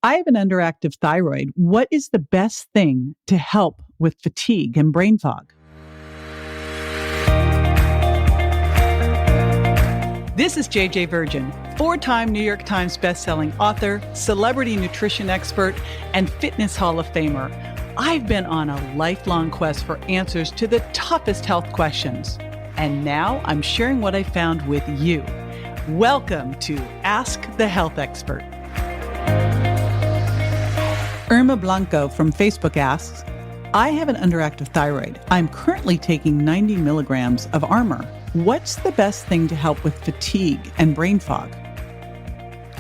I have an underactive thyroid. What is the best thing to help with fatigue and brain fog? This is JJ Virgin, 4-time New York Times bestselling author, celebrity nutrition expert, and fitness Hall of Famer. I've been on a lifelong quest for answers to the toughest health questions. And now I'm sharing what I found with you. Welcome to Ask the Health Expert. Irma Blanco from Facebook asks, I have an underactive thyroid. I'm currently taking 90 milligrams of Armour. What's the best thing to help with fatigue and brain fog?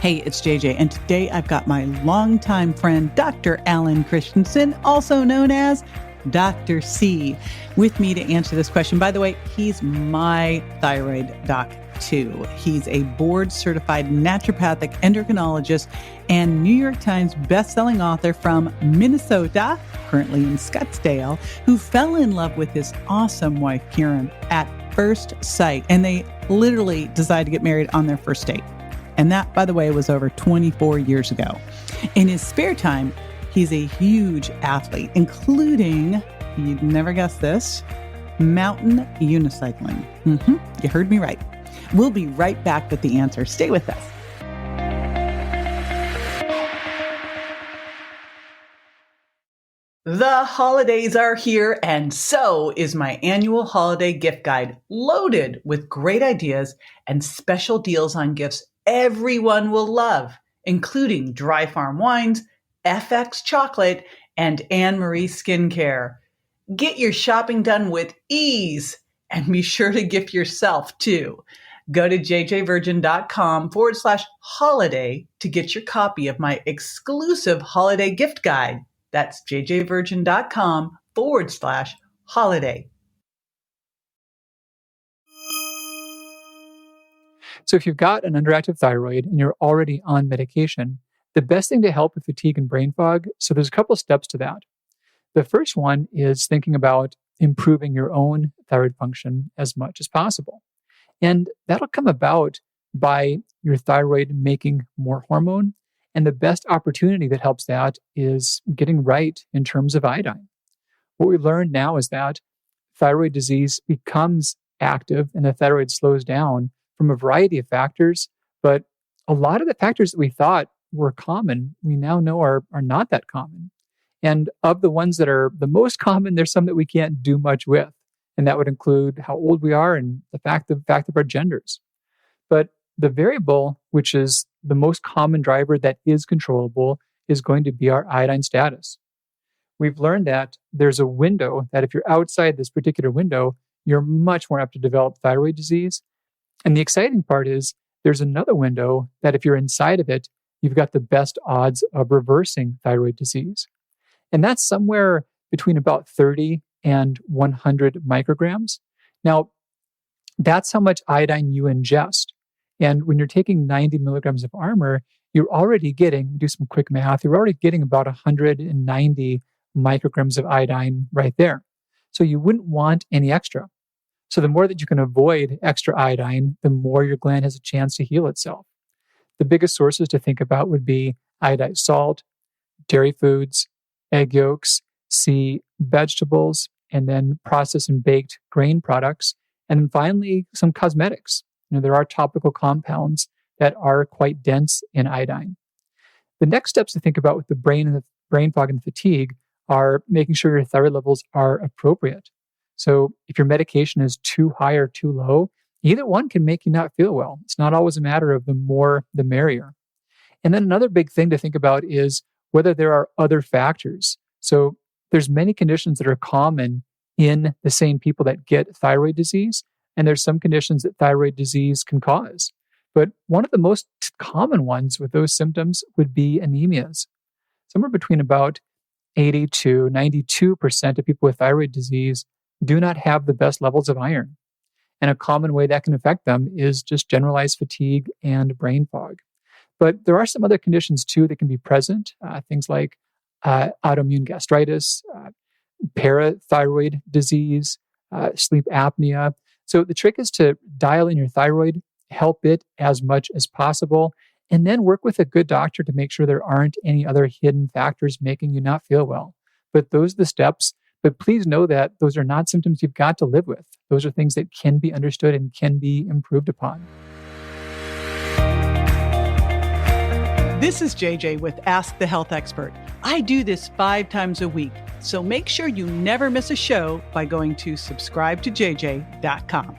Hey, it's JJ, and today I've got my longtime friend, Dr. Alan Christensen, also known as Dr. C, with me to answer this question. By the way, he's my thyroid doc too. He's a board-certified naturopathic endocrinologist and New York Times bestselling author from Minnesota, currently in Scottsdale, who fell in love with his awesome wife, Karen, at first sight. And they literally decided to get married on their first date. And that, by the way, was over 24 years ago. In his spare time, he's a huge athlete, including, you'd never guess this, mountain unicycling. You heard me right. We'll be right back with the answer. Stay with us. The holidays are here, and so is my annual holiday gift guide, loaded with great ideas and special deals on gifts everyone will love, including Dry Farm Wines, FX Chocolate, and Anne Marie Skincare. Get your shopping done with ease, and be sure to gift yourself too. Go to jjvirgin.com/holiday to get your copy of my exclusive holiday gift guide. That's jjvirgin.com/holiday. So if you've got an underactive thyroid and you're already on medication, the best thing to help with fatigue and brain fog, so there's a couple steps to that. The first one is thinking about improving your own thyroid function as much as possible. And that'll come about by your thyroid making more hormone. And the best opportunity that helps that is getting right in terms of iodine. What we learned now is that thyroid disease becomes active and the thyroid slows down from a variety of factors. But a lot of the factors that we thought were common, we now know are not that common. And of the ones that are the most common, there's some that we can't do much with. And that would include how old we are and the fact of our genders. But the variable, which is the most common driver that is controllable, is going to be our iodine status. We've learned that there's a window that if you're outside this particular window, you're much more apt to develop thyroid disease. And the exciting part is there's another window that if you're inside of it, you've got the best odds of reversing thyroid disease. And that's somewhere between about 30 and 100 micrograms. Now, that's how much iodine you ingest. And when you're taking 90 milligrams of Armour, you're already getting, do some quick math, you're already getting about 190 micrograms of iodine right there. So you wouldn't want any extra. So the more that you can avoid extra iodine, the more your gland has a chance to heal itself. The biggest sources to think about would be iodized salt, dairy foods, egg yolks, C, vegetables, and then processed and baked grain products. And then finally, some cosmetics. There are topical compounds that are quite dense in iodine. The next steps to think about with the brain fog and fatigue are making sure your thyroid levels are appropriate. So if your medication is too high or too low, either one can make you not feel well. It's not always a matter of the more, the merrier. And then another big thing to think about is whether there are other factors. So there's many conditions that are common in the same people that get thyroid disease, and there's some conditions that thyroid disease can cause. But one of the most common ones with those symptoms would be anemias. Somewhere between about 80 to 92% of people with thyroid disease do not have the best levels of iron. And a common way that can affect them is just generalized fatigue and brain fog. But there are some other conditions too that can be present, things like autoimmune gastritis, parathyroid disease, sleep apnea. So the trick is to dial in your thyroid, help it as much as possible, And then work with a good doctor to make sure there aren't any other hidden factors making you not feel well. But those are the steps. But please know that those are not symptoms you've got to live with. Those are things that can be understood and can be improved upon. This is JJ with Ask the Health Expert. I do this 5 times a week, so make sure you never miss a show by going to subscribetojj.com.